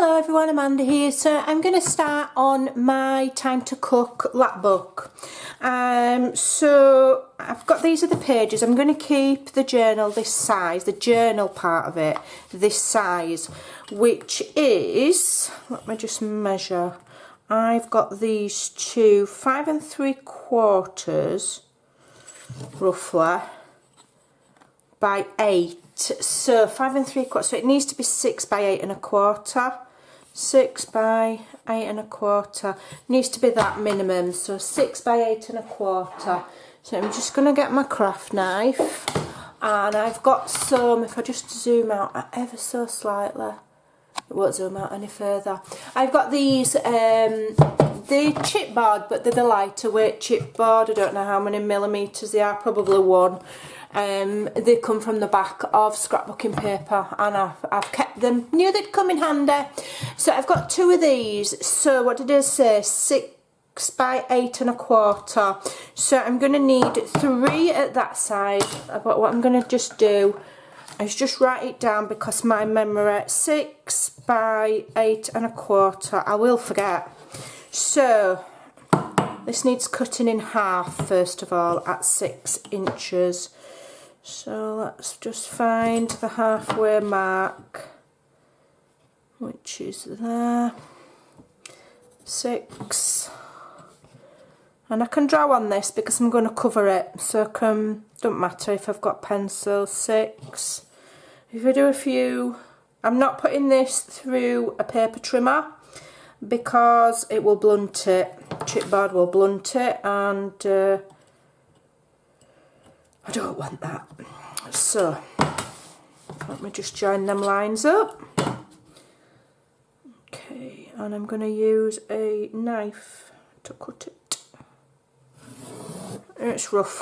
Hello everyone, Amanda here. So I'm going to start on my time to cook lap book. So I've got, these are the pages. I'm going to keep the journal this size, the journal part of it this size, which is, let me just measure. I've got these two 5 3/4 roughly by 8. So 5 3/4, so it needs to be 6 by 8 1/4. 6 by 8 1/4 needs to be that minimum, so 6 by 8 1/4. So I'm just going to get my craft knife, and I've got some, if I just zoom out ever so slightly, it won't zoom out any further. I've got these, the chipboard, but they're the lighter weight chipboard. I don't know how many millimetres they are, probably 1. They come from the back of scrapbooking paper, and I've kept them, knew they'd come in handy. So I've got 2 of these. So what did I say, 6 by 8 1/4. So I'm going to need 3 at that side. But what I'm going to just do is just write it down, because my memory, 6 by 8 1/4, I will forget. So this needs cutting in half first of all at 6 inches. So let's just find the halfway mark, which is there, 6. And I can draw on this because I'm going to cover it, so don't matter if I've got pencil. 6. If I do a few, I'm not putting this through a paper trimmer because it will blunt it, chipboard will blunt it, and I don't want that. So let me just join them lines up. Okay, and I'm going to use a knife to cut it. It's rough,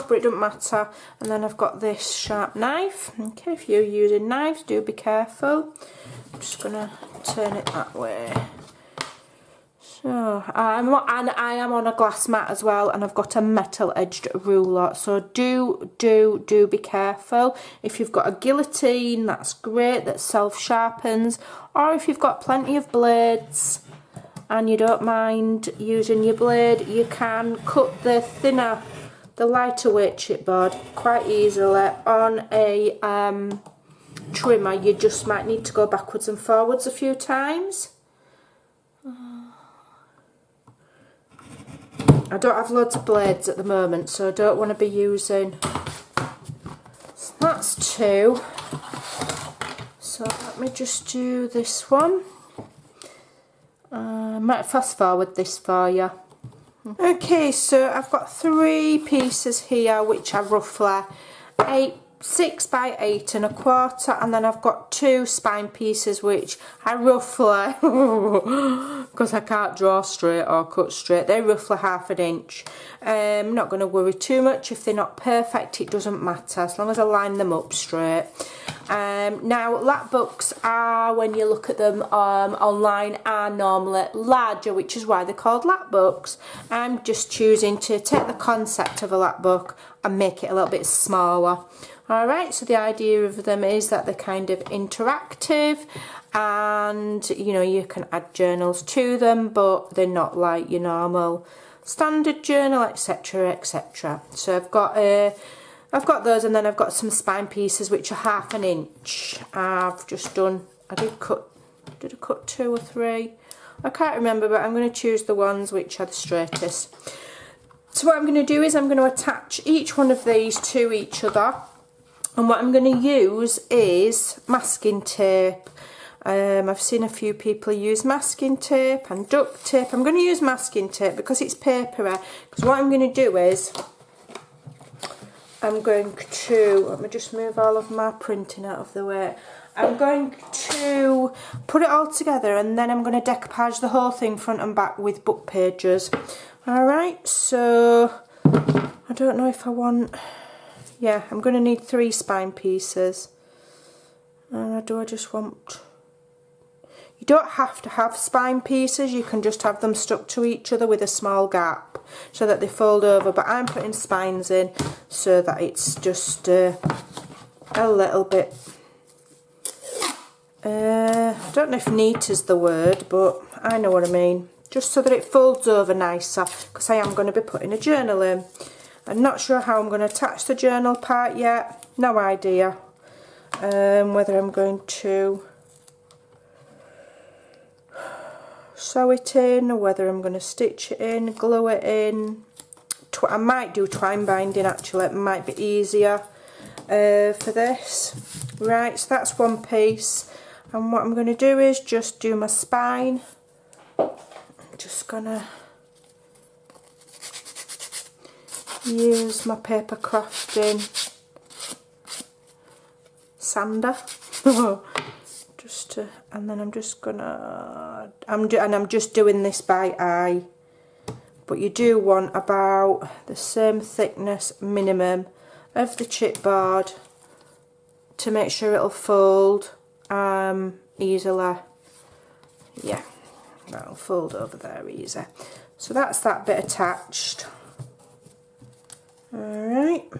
but it doesn't matter. And then I've got this sharp knife. Okay, if you're using knives, do be careful. I'm just going to turn it that way. So, and I am on a glass mat as well, and I've got a metal edged ruler, so do be careful. If you've got a guillotine, that's great, that self sharpens, or if you've got plenty of blades and you don't mind using your blade, you can cut the thinner, the lighter weight chipboard quite easily on a trimmer. You just might need to go backwards and forwards a few times. I don't have loads of blades at the moment, so I don't want to be using. So that's 2. So let me just do this one. I might fast forward this for you. Okay, so I've got 3 pieces here, which are roughly 6 by 8 1/4, and then I've got 2 spine pieces which I roughly, because I can't draw straight or cut straight, they're roughly 1/2 inch. I'm not going to worry too much if they're not perfect, it doesn't matter as long as I line them up straight. Now lap books are, when you look at them online, are normally larger, which is why they're called lap books. I'm just choosing to take the concept of a lap book and make it a little bit smaller. Alright, so the idea of them is that they're kind of interactive, and you know, you can add journals to them, but they're not like your normal standard journal, etc, etc. So I've got those, and then I've got some spine pieces which are 1/2 inch. I've just done, did I cut 2 or 3? I can't remember, but I'm going to choose the ones which are the straightest. So what I'm going to do is I'm going to attach each one of these to each other. And what I'm going to use is masking tape. I've seen a few people use masking tape and duct tape. I'm going to use masking tape because it's papery. Because what I'm going to do is, I'm going to, let me just move all of my printing out of the way. I'm going to put it all together, and then I'm going to decoupage the whole thing front and back with book pages. Alright, so I don't know if I want... Yeah, I'm going to need 3 spine pieces. And do I just want... You don't have to have spine pieces, you can just have them stuck to each other with a small gap so that they fold over, but I'm putting spines in so that it's just a little bit I don't know if neat is the word, but I know what I mean. Just so that it folds over nicer, because I am going to be putting a journal in. I'm not sure how I'm going to attach the journal part yet. No idea. Whether I'm going to sew it in, or whether I'm going to stitch it in, glue it in. I might do twine binding actually, it might be easier for this. Right, so that's one piece, and what I'm going to do is just do my spine. I'm just going to use my paper crafting sander just to, and then I'm just gonna, I'm just doing this by eye, but you do want about the same thickness minimum of the chipboard to make sure it'll fold easily. Yeah, that'll fold over there easy. So that's that bit attached. Alright,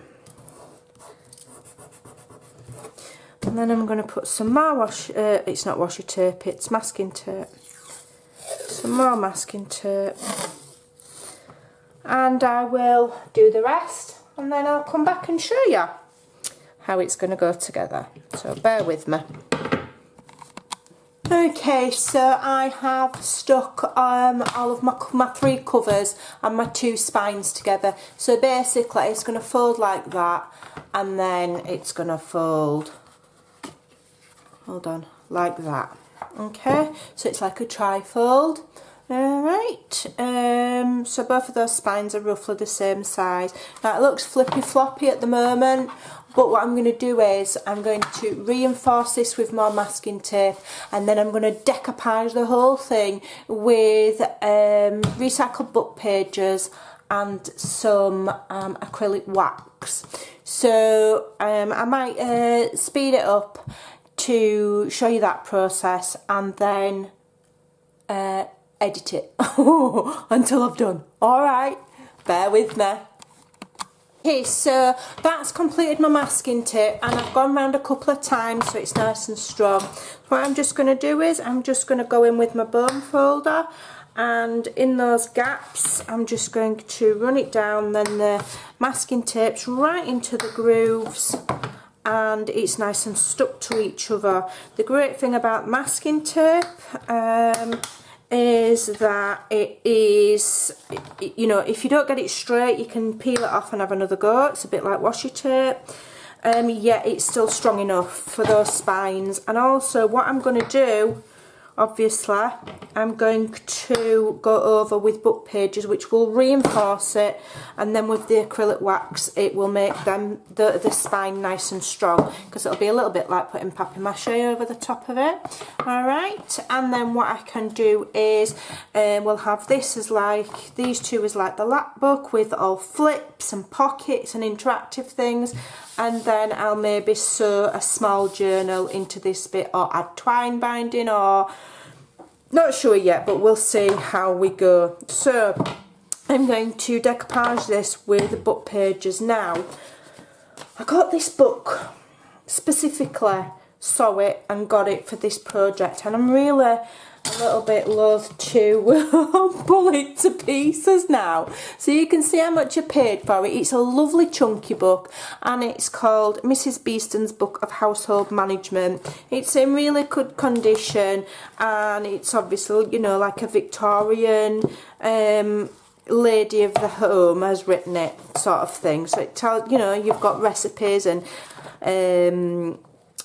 and then I'm going to put some more it's not washi tape, it's masking tape. Some more masking tape. And I will do the rest, and then I'll come back and show you how it's going to go together. So bear with me. Okay, so I have stuck all of my 3 covers and my 2 spines together. So basically it's going to fold like that, and then it's going to fold, hold on, like that. Okay, so it's like a tri-fold. Alright, so both of those spines are roughly the same size. Now it looks flippy floppy at the moment, but what I'm going to do is I'm going to reinforce this with more masking tape, and then I'm going to decoupage the whole thing with recycled book pages and some acrylic wax. So I might speed it up to show you that process, and then edit it until I've done. Alright, bear with me. Okay, so that's completed my masking tape, and I've gone round a couple of times so it's nice and strong. What I'm just going to do is I'm just going to go in with my bone folder, and in those gaps I'm just going to run it down, then the masking tape's right into the grooves, and it's nice and stuck to each other. The great thing about masking tape is that it is, you know, if you don't get it straight, you can peel it off and have another go. It's a bit like washi tape. Yet it's still strong enough for those spines. And also what I'm going to do, obviously, I'm going to go over with book pages, which will reinforce it, and then with the acrylic wax it will make them the spine nice and strong, because it'll be a little bit like putting papier-mâché over the top of it. Alright, and then what I can do is we'll have this as like, these two as like the lap book with all flips and pockets and interactive things, and then I'll maybe sew a small journal into this bit, or add twine binding, or not sure yet, but we'll see how we go. So I'm going to decoupage this with the book pages. Now I got this book specifically, sew it and got it for this project, and I'm really a little bit loath to pull it to pieces now. So you can see how much I paid for it. It's a lovely chunky book, and it's called Mrs. Beeston's Book of Household Management. It's in really good condition, and it's obviously, you know, like a Victorian lady of the home has written it, sort of thing. So it tells, you know, you've got recipes and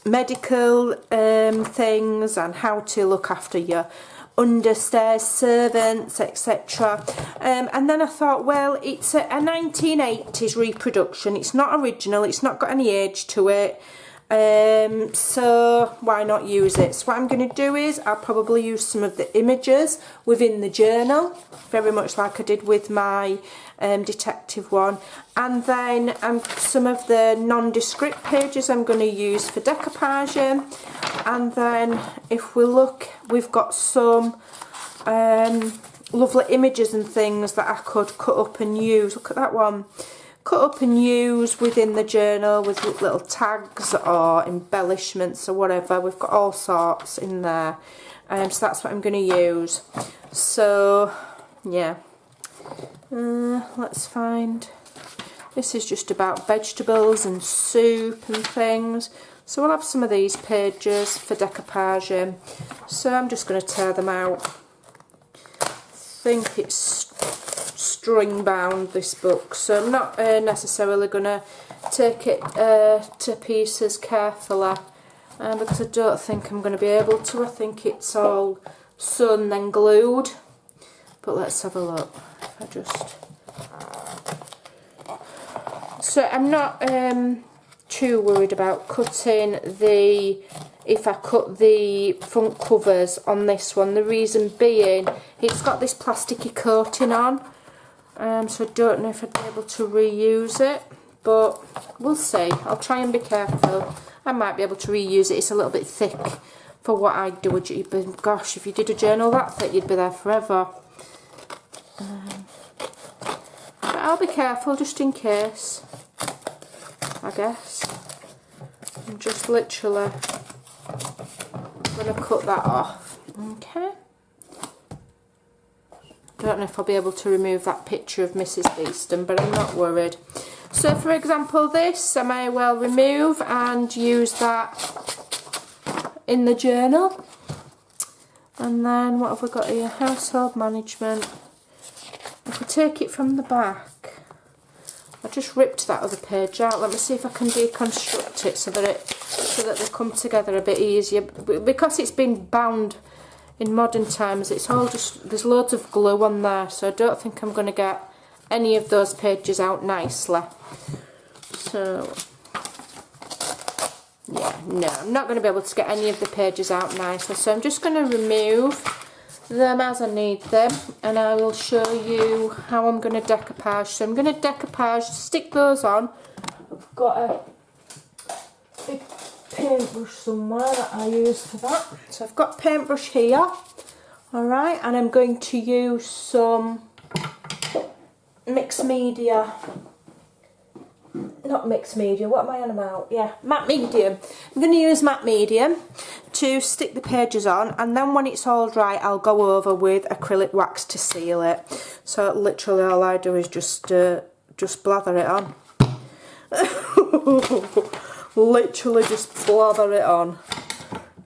medical things, and how to look after your understairs servants, etc. And then I thought, well, it's a 1980s reproduction, it's not original, it's not got any age to it, so why not use it? So what I'm going to do is I'll probably use some of the images within the journal, very much like I did with my detective one, and then some of the nondescript pages I'm going to use for decoupaging. And then if we look, we've got some lovely images and things that I could cut up and use. Look at that one, cut up and use within the journal with little tags or embellishments or whatever. We've got all sorts in there, so that's what I'm going to use. So yeah, let's find, this is just about vegetables and soup and things, so we'll have some of these pages for decoupaging. So I'm just going to tear them out. I think it's string bound, this book, so I'm not necessarily going to take it to pieces carefully, because I don't think I'm going to be able to. I think it's all sewn and then glued, but let's have a look. If I just, so I'm not too worried about cutting the, if I cut the front covers on this one. The reason being, it's got this plasticky coating on, so I don't know if I'd be able to reuse it, but we'll see. I'll try and be careful. I might be able to reuse it. It's a little bit thick for what I do. But gosh, if you did a journal that thick, you'd be there forever. But I'll be careful just in case, I guess. I'm just literally going to cut that off. Okay. Don't know if I'll be able to remove that picture of Mrs. Beeston, but I'm not worried. So for example, this I may well remove and use that in the journal. And then what have we got here? Household management. If we take it from the back, I just ripped that other page out. Let me see if I can deconstruct it so that they come together a bit easier. Because it's been bound in modern times, it's all just, there's loads of glue on there, so I don't think I'm going to get any of those pages out nicely. So yeah, no, I'm not going to be able to get any of the pages out nicely, so I'm just going to remove them as I need them, and I will show you how I'm going to decoupage. So I'm going to decoupage, stick those on. I've got a big paintbrush somewhere that I use for that. So I've got paintbrush here, alright, and I'm going to use some mixed media. Not mixed media, what am I on about? Yeah, matte medium. I'm going to use matte medium to stick the pages on, and then when it's all dry I'll go over with acrylic wax to seal it. So literally all I do is just blather it on. Literally just blather it on.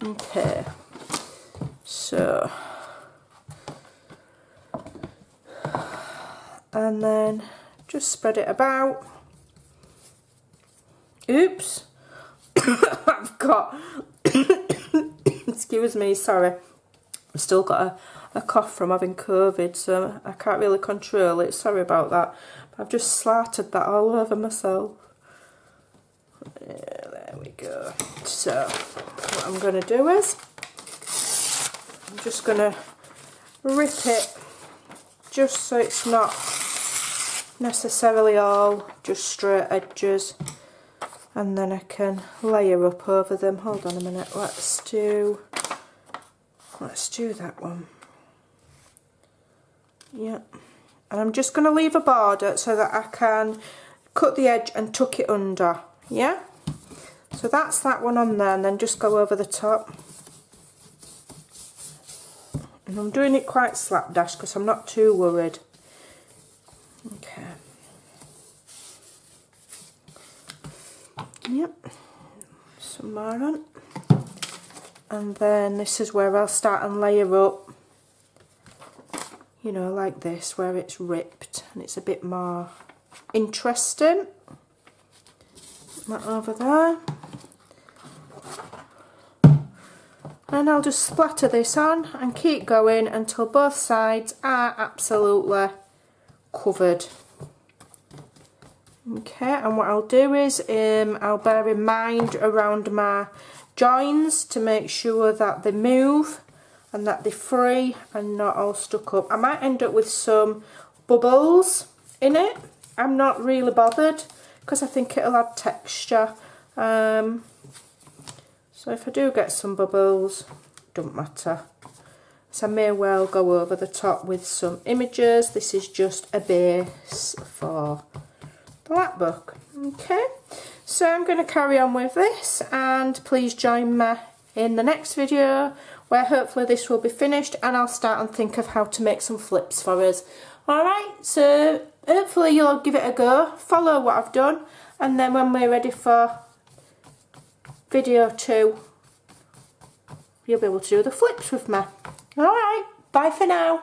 Okay, so, and then just spread it about. Oops. I've got excuse me, sorry, I've still got a cough from having COVID, so I can't really control it, sorry about that. But I've just slattered that all over myself. Yeah, there we go. So what I'm going to do is I'm just going to rip it just so it's not necessarily all just straight edges, and then I can layer up over them. Hold on a minute, let's do that one. Yep. And I'm just going to leave a border so that I can cut the edge and tuck it under. Yeah? So that's that one on there, and then just go over the top. And I'm doing it quite slapdash because I'm not too worried. Okay. Yep. Some more on. And then this is where I'll start and layer up. You know, like this, where it's ripped and it's a bit more interesting. That over there. And I'll just splatter this on and keep going until both sides are absolutely covered. Okay, and what I'll do is I'll bear in mind around my joins to make sure that they move and that they're free and not all stuck up. I might end up with some bubbles in it. I'm not really bothered because I think it'll add texture. So if I do get some bubbles, don't matter. So I may well go over the top with some images. This is just a base for the lap book. Okay, so I'm going to carry on with this, and please join me in the next video where hopefully this will be finished and I'll start and think of how to make some flips for us. Alright, so hopefully you'll give it a go, follow what I've done, and then when we're ready for video 2 you'll be able to do the flips with me. Alright, bye for now.